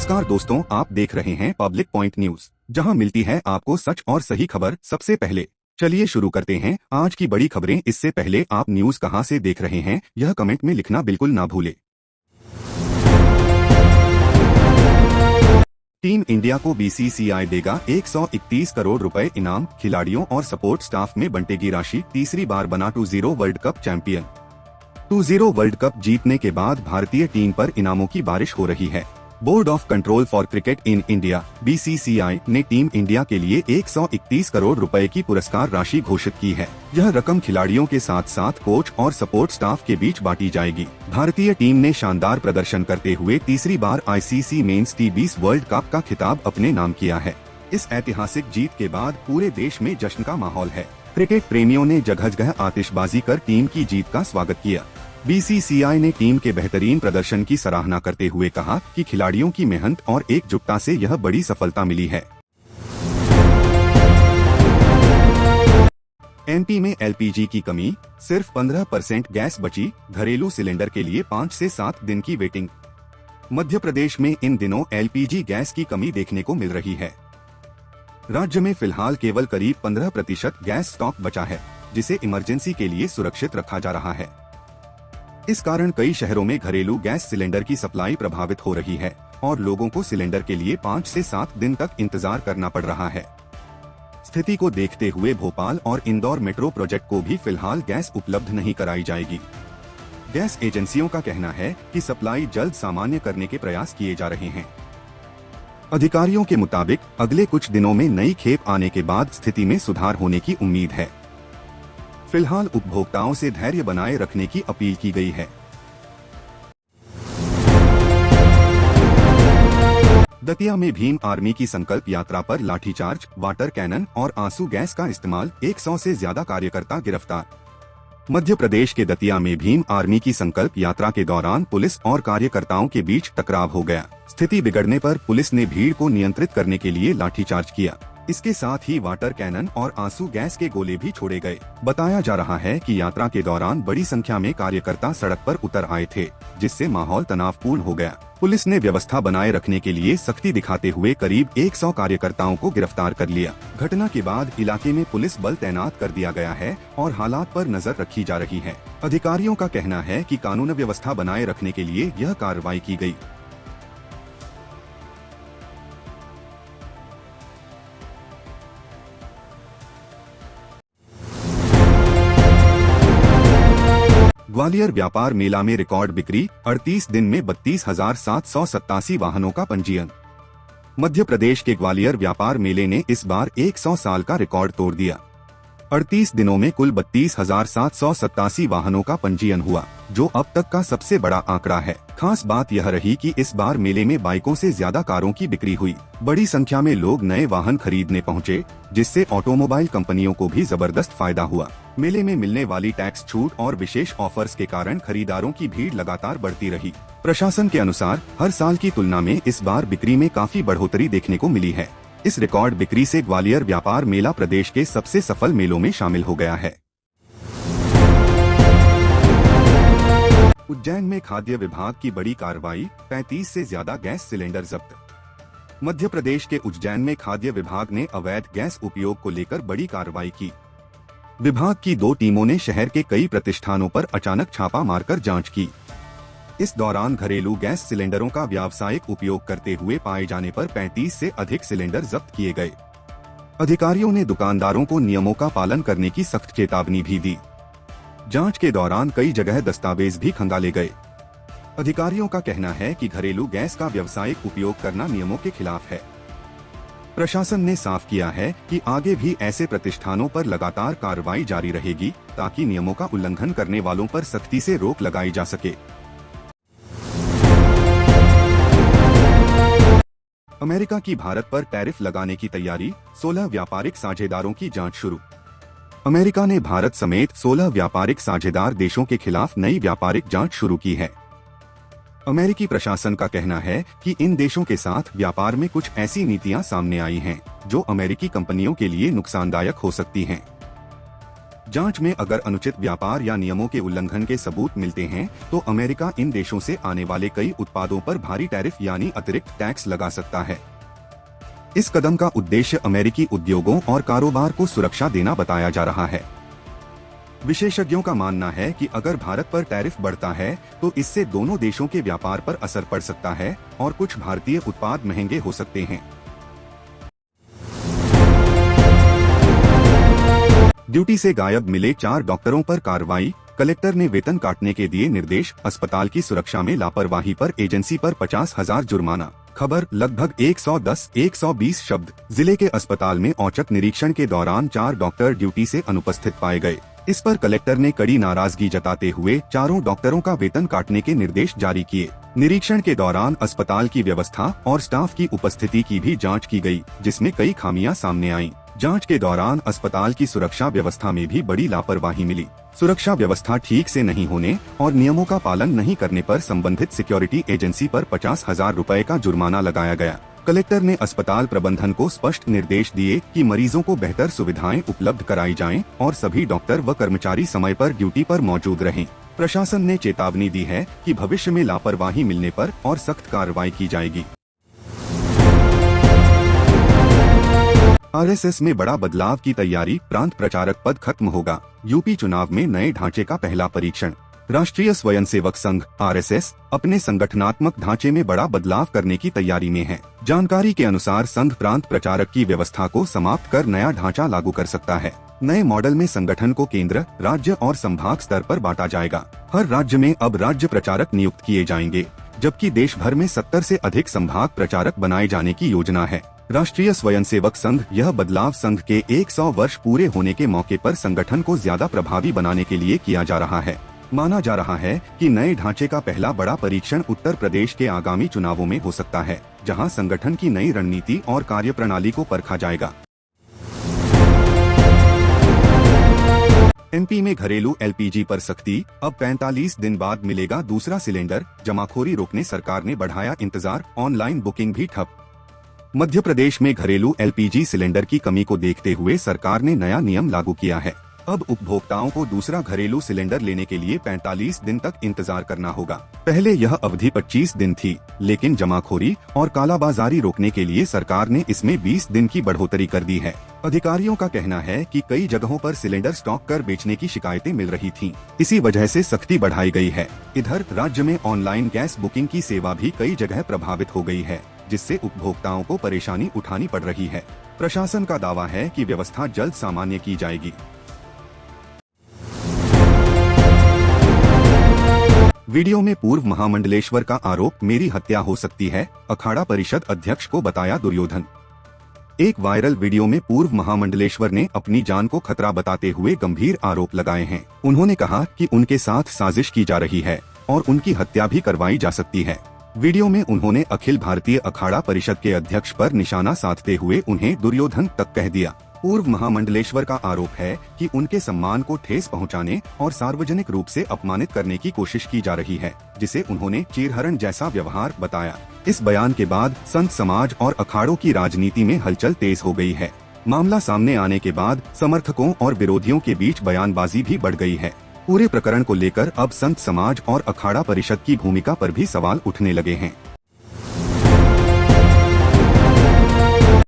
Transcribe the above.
नमस्कार दोस्तों, आप देख रहे हैं पब्लिक पॉइंट न्यूज, जहां मिलती है आपको सच और सही खबर सबसे पहले। चलिए शुरू करते हैं आज की बड़ी खबरें। इससे पहले आप न्यूज कहां से देख रहे हैं यह कमेंट में लिखना बिल्कुल ना भूले। टीम इंडिया को बीसीसीआई देगा 131 करोड़ रुपए इनाम। खिलाड़ियों और सपोर्ट स्टाफ में बंटेगी राशि। तीसरी बार बना 2-0 world cup champion. 2-0 world cup जीतने के बाद भारतीय टीम पर इनामों की बारिश हो रही है। Board of control for cricket in India (BCCI) ने टीम इंडिया के लिए 131 करोड़ रुपए की पुरस्कार राशि घोषित की है। यह रकम खिलाड़ियों के साथ साथ कोच और सपोर्ट स्टाफ के बीच बांटी जाएगी। भारतीय टीम ने शानदार प्रदर्शन करते हुए तीसरी बार ICC men's T20 world cup का खिताब अपने नाम किया है। इस ऐतिहासिक जीत के बाद पूरे देश में जश्न का माहौल है। क्रिकेट प्रेमियों ने जगह जगह आतिशबाजी कर टीम की जीत का स्वागत किया। बीसीसीआई ने टीम के बेहतरीन प्रदर्शन की सराहना करते हुए कहा कि खिलाड़ियों की मेहनत और एकजुटता से यह बड़ी सफलता मिली है। एमपी में एलपीजी की कमी, सिर्फ 15% गैस बची। घरेलू सिलेंडर के लिए 5 से 7 दिन की वेटिंग। मध्य प्रदेश में इन दिनों एलपीजी गैस की कमी देखने को मिल रही है। राज्य में फिलहाल केवल करीब 15% गैस स्टॉक बचा है, जिसे इमरजेंसी के लिए सुरक्षित रखा जा रहा है। इस कारण कई शहरों में घरेलू गैस सिलेंडर की सप्लाई प्रभावित हो रही है और लोगों को सिलेंडर के लिए 5 से 7 दिन तक इंतजार करना पड़ रहा है। स्थिति को देखते हुए भोपाल और इंदौर मेट्रो प्रोजेक्ट को भी फिलहाल गैस उपलब्ध नहीं कराई जाएगी। गैस एजेंसियों का कहना है कि सप्लाई जल्द सामान्य करने के प्रयास किए जा रहे हैं। अधिकारियों के मुताबिक अगले कुछ दिनों में नई खेप आने के बाद स्थिति में सुधार होने की उम्मीद है। फिलहाल उपभोक्ताओं से धैर्य बनाए रखने की अपील की गई है। दतिया में भीम आर्मी की संकल्प यात्रा पर लाठीचार्ज, वाटर कैनन और आंसू गैस का इस्तेमाल। 100 से ज्यादा कार्यकर्ता गिरफ्तार। मध्य प्रदेश के दतिया में भीम आर्मी की संकल्प यात्रा के दौरान पुलिस और कार्यकर्ताओं के बीच टकराव हो गया। स्थिति बिगड़ने पर पुलिस ने भीड़ को नियंत्रित करने के लिए लाठीचार्ज किया। इसके साथ ही वाटर कैनन और आंसू गैस के गोले भी छोड़े गए। बताया जा रहा है कि यात्रा के दौरान बड़ी संख्या में कार्यकर्ता सड़क पर उतर आए थे, जिससे माहौल तनावपूर्ण हो गया। पुलिस ने व्यवस्था बनाए रखने के लिए सख्ती दिखाते हुए करीब 100 कार्यकर्ताओं को गिरफ्तार कर लिया। घटना के बाद इलाके में पुलिस बल तैनात कर दिया गया है और हालात पर नजर रखी जा रही है। अधिकारियों का कहना है कि कानून व्यवस्था बनाए रखने के लिए यह कार्रवाई की गई। ग्वालियर व्यापार मेला में रिकॉर्ड बिक्री, 38 दिन में 32,787 वाहनों का पंजीयन। मध्य प्रदेश के ग्वालियर व्यापार मेले ने इस बार 100 साल का रिकॉर्ड तोड़ दिया। 38 दिनों में कुल 32,787 वाहनों का पंजीयन हुआ, जो अब तक का सबसे बड़ा आंकड़ा है। खास बात यह रही कि इस बार मेले में बाइकों से ज्यादा कारों की बिक्री हुई। बड़ी संख्या में लोग नए वाहन खरीदने पहुंचे, जिससे ऑटोमोबाइल कंपनियों को भी जबरदस्त फायदा हुआ। मेले में मिलने वाली टैक्स छूट और विशेष ऑफर्स के कारण खरीदारों की भीड़ लगातार बढ़ती रही। प्रशासन के अनुसार हर साल की तुलना में इस बार बिक्री में काफी बढ़ोतरी देखने को मिली है। इस रिकॉर्ड बिक्री से ग्वालियर व्यापार मेला प्रदेश के सबसे सफल मेलों में शामिल हो गया है। उज्जैन में खाद्य विभाग की बड़ी कार्रवाई, 35 से ज्यादा गैस सिलेंडर जब्त। मध्य प्रदेश के उज्जैन में खाद्य विभाग ने अवैध गैस उपयोग को लेकर बड़ी कार्रवाई की। विभाग की 2 टीमों ने शहर के कई प्रतिष्ठानों पर अचानक छापा मारकर जांच की। इस दौरान घरेलू गैस सिलेंडरों का व्यावसायिक उपयोग करते हुए पाए जाने पर 35 से अधिक सिलेंडर जब्त किए गए। अधिकारियों ने दुकानदारों को नियमों का पालन करने की सख्त चेतावनी भी दी। जांच के दौरान कई जगह दस्तावेज भी खंगाले गए। अधिकारियों का कहना है कि घरेलू गैस का व्यावसायिक उपयोग करना नियमों के खिलाफ है। प्रशासन ने साफ किया है कि आगे भी ऐसे प्रतिष्ठानों पर लगातार कार्रवाई जारी रहेगी, ताकि नियमों का उल्लंघन करने वालों पर सख्ती से रोक लगाई जा सके। अमेरिका की भारत पर टैरिफ लगाने की तैयारी, 16 व्यापारिक साझेदारों की जांच शुरू। अमेरिका ने भारत समेत 16 व्यापारिक साझेदार देशों के खिलाफ नई व्यापारिक जांच शुरू की है। अमेरिकी प्रशासन का कहना है कि इन देशों के साथ व्यापार में कुछ ऐसी नीतियां सामने आई हैं, जो अमेरिकी कंपनियों के लिए नुकसानदायक हो सकती हैं। जांच में अगर अनुचित व्यापार या नियमों के उल्लंघन के सबूत मिलते हैं तो अमेरिका इन देशों से आने वाले कई उत्पादों पर भारी टैरिफ यानी अतिरिक्त टैक्स लगा सकता है। इस कदम का उद्देश्य अमेरिकी उद्योगों और कारोबार को सुरक्षा देना बताया जा रहा है। विशेषज्ञों का मानना है कि अगर भारत पर टैरिफ बढ़ता है तो इससे दोनों देशों के व्यापार पर असर पड़ सकता है और कुछ भारतीय उत्पाद महंगे हो सकते हैं। ड्यूटी से गायब मिले 4 डॉक्टरों पर कार्रवाई, कलेक्टर ने वेतन काटने के दिए निर्देश, अस्पताल की सुरक्षा में लापरवाही पर एजेंसी पर 50,000 जुर्माना। खबर लगभग 110-120 शब्द। जिले के अस्पताल में औचक निरीक्षण के दौरान 4 डॉक्टर ड्यूटी से अनुपस्थित पाए गए। इस पर कलेक्टर ने कड़ी नाराजगी जताते हुए चारों डॉक्टरों का वेतन काटने के निर्देश जारी किए। निरीक्षण के दौरान अस्पताल की व्यवस्था और स्टाफ की उपस्थिति की भी जांच की गई, जिसमें कई खामियां सामने आईं। जांच के दौरान अस्पताल की सुरक्षा व्यवस्था में भी बड़ी लापरवाही मिली। सुरक्षा व्यवस्था ठीक से नहीं होने और नियमों का पालन नहीं करने पर संबंधित सिक्योरिटी एजेंसी पर 50,000 रुपए का जुर्माना लगाया गया। कलेक्टर ने अस्पताल प्रबंधन को स्पष्ट निर्देश दिए कि मरीजों को बेहतर सुविधाएं उपलब्ध कराई जाएं और सभी डॉक्टर व कर्मचारी समय पर ड्यूटी पर मौजूद रहें। प्रशासन ने चेतावनी दी है कि भविष्य में लापरवाही मिलने पर और सख्त कार्रवाई की जाएगी। आरएसएस में बड़ा बदलाव की तैयारी, प्रांत प्रचारक पद खत्म होगा। यूपी चुनाव में नए ढांचे का पहला परीक्षण। राष्ट्रीय स्वयंसेवक संघ आरएसएस अपने संगठनात्मक ढांचे में बड़ा बदलाव करने की तैयारी में है। जानकारी के अनुसार संघ प्रांत प्रचारक की व्यवस्था को समाप्त कर नया ढांचा लागू कर सकता है। नए मॉडल में संगठन को केंद्र, राज्य और संभाग स्तर पर बांटा जाएगा। हर राज्य में अब राज्य प्रचारक नियुक्त किए जाएंगे, जबकि देश भर में 70 से अधिक संभाग प्रचारक बनाए जाने की योजना है। राष्ट्रीय स्वयंसेवक संघ यह बदलाव संघ के 100 वर्ष पूरे होने के मौके पर संगठन को ज्यादा प्रभावी बनाने के लिए किया जा रहा है। माना जा रहा है कि नए ढांचे का पहला बड़ा परीक्षण उत्तर प्रदेश के आगामी चुनावों में हो सकता है, जहां संगठन की नई रणनीति और कार्यप्रणाली को परखा जाएगा। एमपी में घरेलू एलपीजी पर सख्ती, अब 45 दिन बाद मिलेगा दूसरा सिलेंडर। जमाखोरी रोकने सरकार ने बढ़ाया इंतजार, ऑनलाइन बुकिंग भी ठप। मध्य प्रदेश में घरेलू एलपीजी सिलेंडर की कमी को देखते हुए सरकार ने नया नियम लागू किया है। अब उपभोक्ताओं को दूसरा घरेलू सिलेंडर लेने के लिए 45 दिन तक इंतजार करना होगा। पहले यह अवधि 25 दिन थी, लेकिन जमाखोरी और कालाबाजारी रोकने के लिए सरकार ने इसमें 20 दिन की बढ़ोतरी कर दी है। अधिकारियों का कहना है कि कई जगहों पर सिलेंडर स्टॉक कर बेचने की शिकायतें मिल रही थीं। इसी वजह से सख्ती बढ़ाई गई है। इधर राज्य में ऑनलाइन गैस बुकिंग की सेवा भी कई जगह प्रभावित हो गई है, जिससे उपभोक्ताओं को परेशानी उठानी पड़ रही है। प्रशासन का दावा है कि व्यवस्था जल्द सामान्य की जाएगी। वीडियो में पूर्व महामंडलेश्वर का आरोप, मेरी हत्या हो सकती है, अखाड़ा परिषद अध्यक्ष को बताया दुर्योधन। एक वायरल वीडियो में पूर्व महामंडलेश्वर ने अपनी जान को खतरा बताते हुए गंभीर आरोप लगाए हैं। उन्होंने कहा कि उनके साथ साजिश की जा रही है और उनकी हत्या भी करवाई जा सकती है। वीडियो में उन्होंने अखिल भारतीय अखाड़ा परिषद के अध्यक्ष पर निशाना साधते हुए उन्हें दुर्योधन तक कह दिया। पूर्व महामंडलेश्वर का आरोप है कि उनके सम्मान को ठेस पहुंचाने और सार्वजनिक रूप से अपमानित करने की कोशिश की जा रही है, जिसे उन्होंने चीरहरण जैसा व्यवहार बताया। इस बयान के बाद संत समाज और अखाड़ों की राजनीति में हलचल तेज हो गई है। मामला सामने आने के बाद समर्थकों और विरोधियों के बीच बयानबाजी भी बढ़ गई है। पूरे प्रकरण को लेकर अब संत समाज और अखाड़ा परिषद की भूमिका पर भी सवाल उठने लगे हैं।